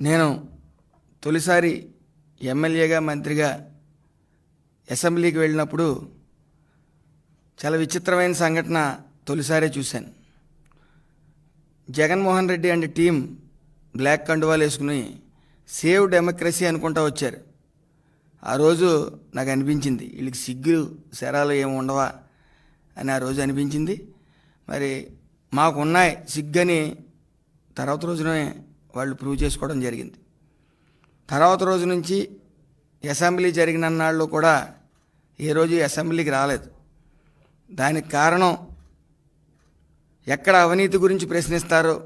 నేను తొలిసారి ఎమ్మెల్యేగా మంత్రిగా అసెంబ్లీకి వెళ్ళినప్పుడు చాలా విచిత్రమైన సంఘటన తొలిసారే చూశాను. Jaganmohan Reddy and team black కండువాలు వేసుకుని సేవ్ డెమోక్రసీ అనుకుంటా వచ్చారు. ఆ రోజు నాకు అనిపించింది వీళ్ళకి సిగ్గు శరాలు ఏమి ఉండవా అని ఆ రోజు అనిపించింది. మరి మాకున్నాయి సిగ్గని తర్వాత రోజునే వాళ్ళు ప్రూవ్ చేసుకోవడం జరిగింది. తర్వాత రోజు నుంచి అసెంబ్లీ జరిగిన నాళ్ళు కూడా ఏ రోజు అసెంబ్లీకి రాలేదు. దానికి కారణం ఎక్కడ అవినీతి గురించి ప్రశ్నిస్తారో,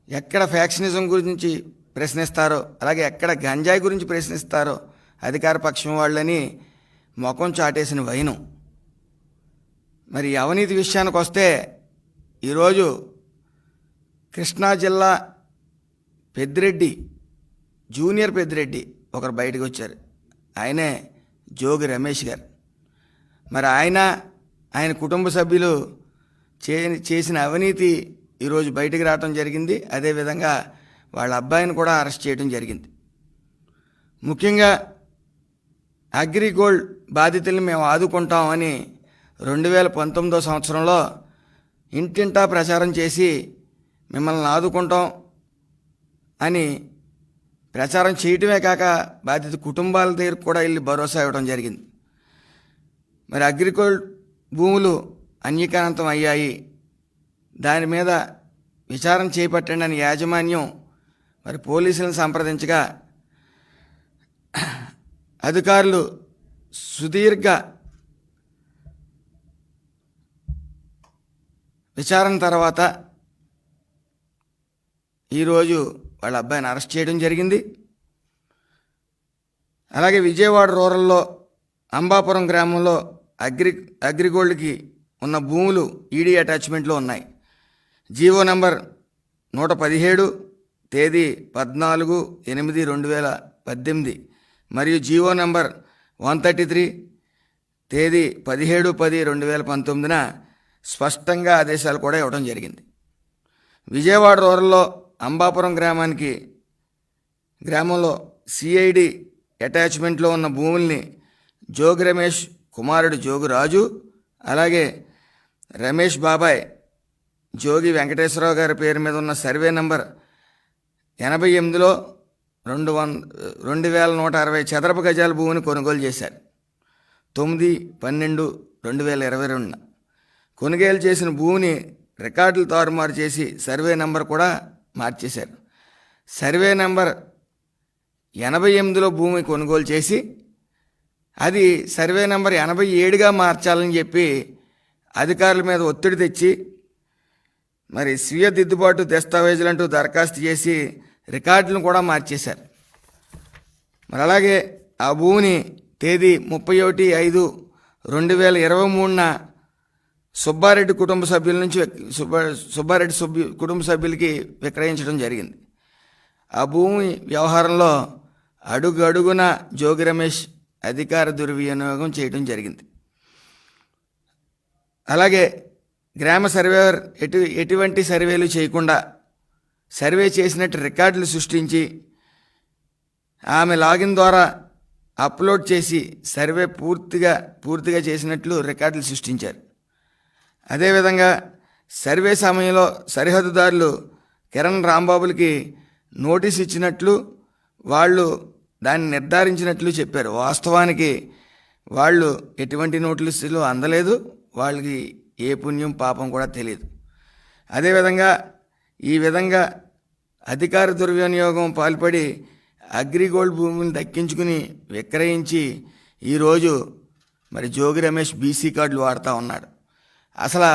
ఎక్కడ ఫ్యాక్షనిజం గురించి ప్రశ్నిస్తారో, అలాగే ఎక్కడ గంజాయి గురించి ప్రశ్నిస్తారో అధికార పక్షం వాళ్ళని ముఖం చాటేసిన వైనం. మరి అవినీతి విషయానికి వస్తే ఈరోజు కృష్ణా జిల్లా పెద్దిరెడ్డి, జూనియర్ పెద్దిరెడ్డి ఒకరు బయటకు వచ్చారు. ఆయనే జోగి రమేష్ గారు. మరి ఆయన కుటుంబ సభ్యులు చేసిన అవినీతి ఈరోజు బయటికి రావడం జరిగింది. అదేవిధంగా వాళ్ళ అబ్బాయిని కూడా అరెస్ట్ చేయడం జరిగింది. ముఖ్యంగా అగ్రిగోల్డ్ బాధితుల్ని మేము ఆదుకుంటామని 2019 సంవత్సరంలో ఇంటింటా ప్రచారం చేసి మిమ్మల్ని ఆదుకుంటాం అని ప్రచారం చేయటమే కాక బాధిత కుటుంబాల దగ్గరకు కూడా వెళ్ళి భరోసా ఇవ్వడం జరిగింది. మరి అగ్రిగోల్డ్ భూములు అన్యకాంతం అయ్యాయి, దాని మీద విచారణ చేపట్టండి అని యాజమాన్యం మరి పోలీసులను సంప్రదించగా అధికారులు సుదీర్ఘ విచారణ తర్వాత ఈరోజు వాళ్ళ అబ్బాయిని అరెస్ట్ చేయడం జరిగింది. అలాగే విజయవాడ రూరల్లో అంబాపురం గ్రామంలో అగ్రిగోల్డ్కి ఉన్న భూములు ఈడీ అటాచ్మెంట్లో ఉన్నాయి. జీవో నంబర్ 117 తేదీ 14/8/2018 మరియు జీవో నంబర్ 133 తేదీ 17/10/2019 స్పష్టంగా ఆదేశాలు కూడా ఇవ్వడం జరిగింది. విజయవాడ రూరల్లో అంబాపురం గ్రామంలో సిఐడి అటాచ్మెంట్లో ఉన్న భూముల్ని జోగి రమేష్ కుమారుడు జోగి రాజు, అలాగే రమేష్ బాబాయ్ జోగి వెంకటేశ్వరరావు గారి పేరు మీద ఉన్న సర్వే నంబర్ 88లో 2160 చదరపు గజాల భూమిని కొనుగోలు చేశారు. 9/12/2022 కొనుగోలు చేసిన భూమిని రికార్డులు తారుమారు చేసి సర్వే నంబర్ కూడా మార్చేశారు. సర్వే నంబర్ 88లో భూమి కొనుగోలు చేసి అది సర్వే నంబర్ 87గా మార్చాలని చెప్పి అధికారుల మీద ఒత్తిడి తెచ్చి మరి స్వీయ దిద్దుబాటు దస్తావేజులంటూ దరఖాస్తు చేసి రికార్డులను కూడా మార్చేశారు. మరి అలాగే ఆ భూమిని తేదీ 31/5/2023 సుబ్బారెడ్డి కుటుంబ సభ్యుల నుంచి సుబ్బారెడ్డి కుటుంబ సభ్యులకి విక్రయించడం జరిగింది. ఆ భూమి వ్యవహారంలో అడుగున జోగి రమేష్ అధికార దుర్వినియోగం చేయడం జరిగింది. అలాగే గ్రామ సర్వేయర్ ఎటువంటి సర్వేలు చేయకుండా సర్వే చేసినట్టు రికార్డులు సృష్టించి ఆమె లాగిన్ ద్వారా అప్లోడ్ చేసి సర్వే పూర్తిగా చేసినట్లు రికార్డులు సృష్టించారు. అదేవిధంగా సర్వే సమయంలో సరిహద్దుదారులు కిరణ్ రాంబాబులకి నోటీస్ ఇచ్చినట్లు, వాళ్ళు దాన్ని నిర్ధారించినట్లు చెప్పారు. వాస్తవానికి వాళ్ళు ఎటువంటి నోటీసులు అందలేదు, వాళ్ళకి ఏ పుణ్యం పాపం కూడా తెలియదు. అదేవిధంగా ఈ విధంగా అధికార దుర్వినియోగం పాల్పడి అగ్రిగోల్డ్ భూమిని దక్కించుకుని విక్రయించి ఈరోజు మరి జోగి రమేష్ బీసీ కార్డులు వాడుతూ ఉన్నాడు. అసలు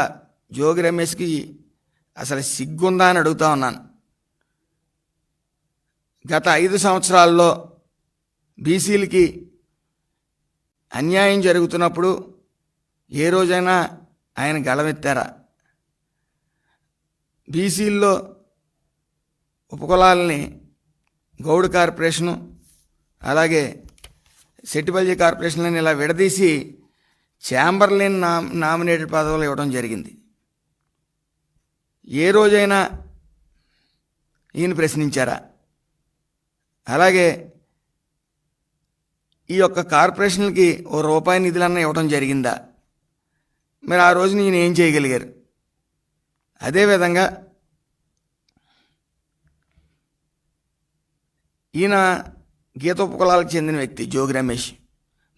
జోగి రమేష్కి అసలు సిగ్గుందా అని అడుగుతా ఉన్నాను. గత 5 సంవత్సరాల్లో బీసీలకి అన్యాయం జరుగుతున్నప్పుడు ఏ రోజైనా ఆయన గళమెత్తారా? బీసీల్లో ఉపకులాలని గౌడ్ కార్పొరేషను, అలాగే సెట్టిబల్జీ కార్పొరేషన్లని ఇలా విడదీసి ఛాంబర్లైన్ నామినేటెడ్ పదవులు ఇవ్వడం జరిగింది. ఏ రోజైనా ఈయన ప్రశ్నించారా? అలాగే ఈ యొక్క కార్పొరేషన్లకి ₹1 నిధులన్నా ఇవ్వడం జరిగిందా? మరి ఆ రోజున ఈయన ఏం చేయగలిగారు? అదేవిధంగా ఈయన గీత ఉపకులాలకు చెందిన వ్యక్తి జోగి రమేష్.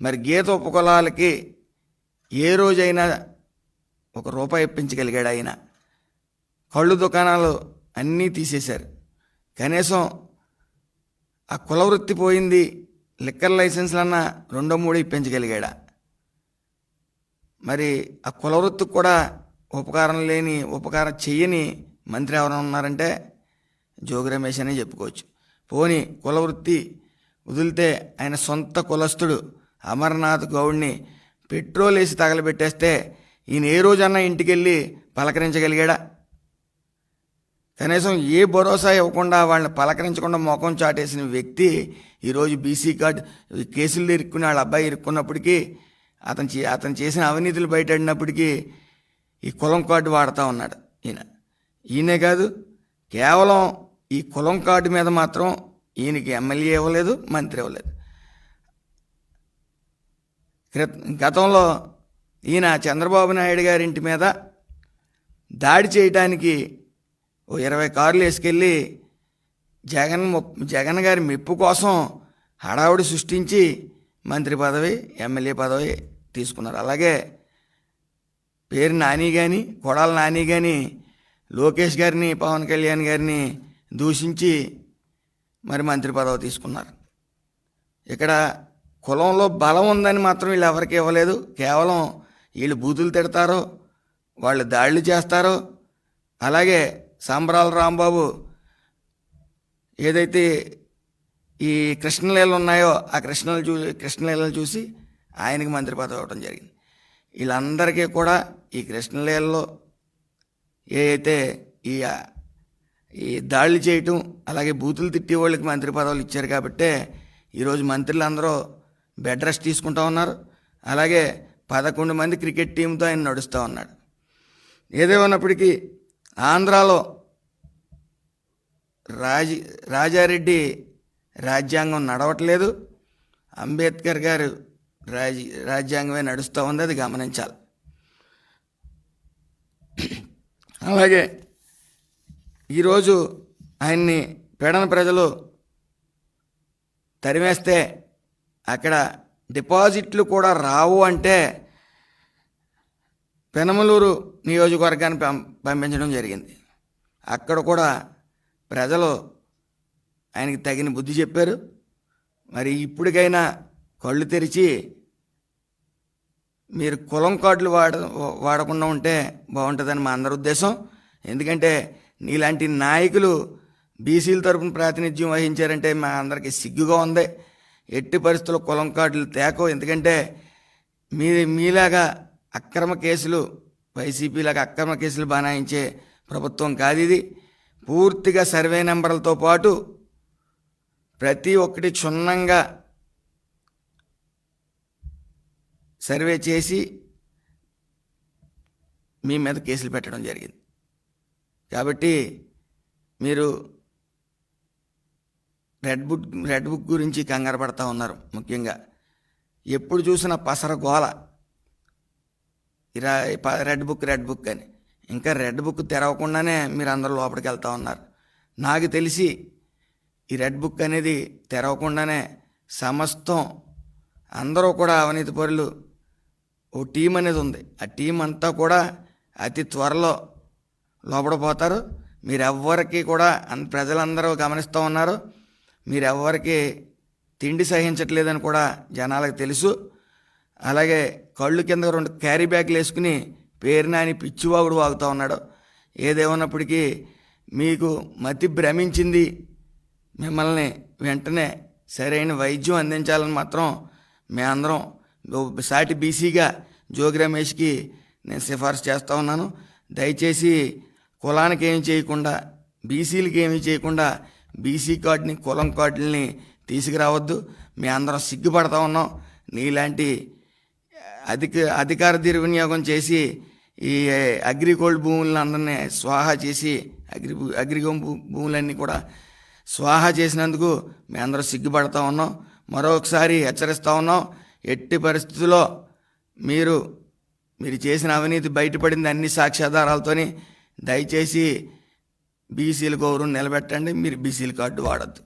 మరి గీత ఉపకులాలకి ఏ రోజైనా ₹1 ఇప్పించగలిగాడు ఆయన? కళ్ళు దుకాణాలు అన్నీ తీసేశారు. కనీసం ఆ కుల వృత్తి పోయింది, లిక్కర్ లైసెన్స్లన్నా 2-3 ఇప్పించగలిగాడా? మరి ఆ కుల వృత్తికి కూడా ఉపకారం చెయ్యని మంత్రి ఎవరైనా ఉన్నారంటే జోగి రమేష్ అనే చెప్పుకోవచ్చు. పోని కుల వృత్తి వదిలితే ఆయన సొంత కులస్తుడు అమర్నాథ్ గౌడ్ని పెట్రోల్ వేసి తగలబెట్టేస్తే ఈయన ఏ రోజన్నా ఇంటికి వెళ్ళి పలకరించగలిగాడా? కనీసం ఏ భరోసా ఇవ్వకుండా వాళ్ళని పలకరించకుండా ముఖం చాటేసిన వ్యక్తి ఈరోజు బీసీ కార్డు కేసులు ఇరుక్కుని వాళ్ళ అబ్బాయి ఇరుక్కున్నప్పటికీ, అతను చేసిన అవినీతులు బయటడినప్పటికీ ఈ కులం కార్డు వాడుతూ ఉన్నాడు ఈయనే కాదు, కేవలం ఈ కులం కార్డు మీద మాత్రం ఈయనకి ఎమ్మెల్యే ఇవ్వలేదు, మంత్రి ఇవ్వలేదు. గతంలో ఈయన చంద్రబాబు నాయుడు గారి ఇంటి మీద దాడి చేయడానికి 20 కార్లు వేసుకెళ్ళి జగన్ గారి మెప్పు కోసం హడావుడి సృష్టించి మంత్రి పదవి, ఎమ్మెల్యే పదవి తీసుకున్నారు. అలాగే పేరు నాని కానీ, కొడాల నాని కానీ లోకేష్ గారిని, పవన్ కళ్యాణ్ గారిని దూషించి మరి మంత్రి పదవి తీసుకున్నారు. ఇక్కడ కులంలో బలం ఉందని మాత్రం వీళ్ళు ఎవరికి ఇవ్వలేదు. కేవలం వీళ్ళు బూతులు తిడతారో, వాళ్ళు దాడులు చేస్తారో, అలాగే సంబరాల రాంబాబు ఏదైతే ఈ కృష్ణలీలలు ఉన్నాయో ఆ కృష్ణలీలలు చూసి ఆయనకి మంత్రి పదవి ఇవ్వడం జరిగింది. వీళ్ళందరికీ కూడా ఈ కృష్ణలీలలో ఏదైతే ఈ దాడులు చేయటం, అలాగే బూతులు తిట్టే వాళ్ళకి మంత్రి పదవులు ఇచ్చారు కాబట్టే ఈరోజు మంత్రులందరూ బెడ్ రెస్ట్ తీసుకుంటూ ఉన్నారు. అలాగే 11 మంది క్రికెట్ టీంతో ఆయన నడుస్తూ ఉన్నాడు. ఏదేమన్నప్పటికీ ఆంధ్రాలో రాజారెడ్డి రాజ్యాంగం నడవట్లేదు, అంబేద్కర్ గారు రాజ్యాంగమే నడుస్తూ ఉంది, అది గమనించాలి. అలాగే ఈరోజు ఆయన్ని పెడన ప్రజలు తరిమేస్తే అక్కడ డిపాజిట్లు కూడా రావు అంటే పెనమలూరు నియోజకవర్గాన్ని పంపించడం జరిగింది. అక్కడ కూడా ప్రజలు ఆయనకి తగిన బుద్ధి చెప్పారు. మరి ఇప్పటికైనా కళ్ళు తెరిచి మీరు కులం కార్డులు వాడకుండా ఉంటే బాగుంటుందని మా అందరి ఉద్దేశం. ఎందుకంటే నీలాంటి నాయకులు బీసీల తరపున ప్రాతినిధ్యం వహించారంటే మా అందరికీ సిగ్గుగా ఉంది. ఎట్టి పరిస్థితుల్లో కులం కార్డులు తేకో. ఎందుకంటే మీలాగా అక్రమ కేసులు, వైసీపీలాగా అక్రమ కేసులు బనాయించే ప్రభుత్వం కాదు ఇది. పూర్తిగా సర్వే నెంబర్లతో పాటు ప్రతి ఒక్కటి క్షుణ్ణంగా సర్వే చేసి మీ మీద కేసులు పెట్టడం జరిగింది. కాబట్టి మీరు రెడ్ బుక్ గురించి కంగారు పడతా ఉన్నారు. ముఖ్యంగా ఎప్పుడు చూసినా పసర గోల, రెడ్ బుక్ అని. ఇంకా రెడ్ బుక్ తెరవకుండానే మీరు అందరూ లోపలికి వెళ్తూ ఉన్నారు. నాకు తెలిసి ఈ రెడ్ బుక్ అనేది తెరవకుండానే సమస్తం అందరూ కూడా అవినీతి పరులు ఓ టీం అనేది ఉంది. ఆ టీం అంతా కూడా అతి త్వరలో లోపడిపోతారు. మీరెవ్వరికి కూడా ప్రజలందరూ గమనిస్తూ ఉన్నారు. మీరెవ్వరికి తిండి సహించట్లేదని కూడా జనాలకు తెలుసు. అలాగే కళ్ళు కింద 2 క్యారీ బ్యాగ్లు వేసుకుని పేరు నాని పిచ్చివాగుడు వాగుతూ ఉన్నాడు. ఏదేమన్నప్పటికీ మీకు మతి భ్రమించింది. మిమ్మల్ని వెంటనే సరైన వైద్యం అందించాలని మాత్రం మేమందరం సాటి బీసీగా జోగి రమేష్కి నేను సిఫార్సు చేస్తూ ఉన్నాను. దయచేసి కులానికి ఏమి చేయకుండా, బీసీలకి ఏమీ చేయకుండా బీసీ కార్డుని, కులం కార్డుల్ని తీసుకురావద్దు. మేము అందరం సిగ్గుపడతా ఉన్నాం. నీలాంటి అధికార దుర్వినియోగం చేసి ఈ అగ్రిగోల్డ్ భూములను అందరినీ స్వాహా చేసి అగ్రిగోల్డ్ భూములన్నీ కూడా స్వాహా చేసినందుకు మేము అందరూ సిగ్గుపడతా ఉన్నాం. మరొకసారి హెచ్చరిస్తూ ఉన్నాం, ఎట్టి పరిస్థితుల్లో మీరు చేసిన అవినీతి బయటపడింది అన్ని సాక్ష్యాధారాలతోని. దయచేసి బీసీల గౌరవం నిలబెట్టండి, మీరు బీసీల కార్డు వాడద్దు.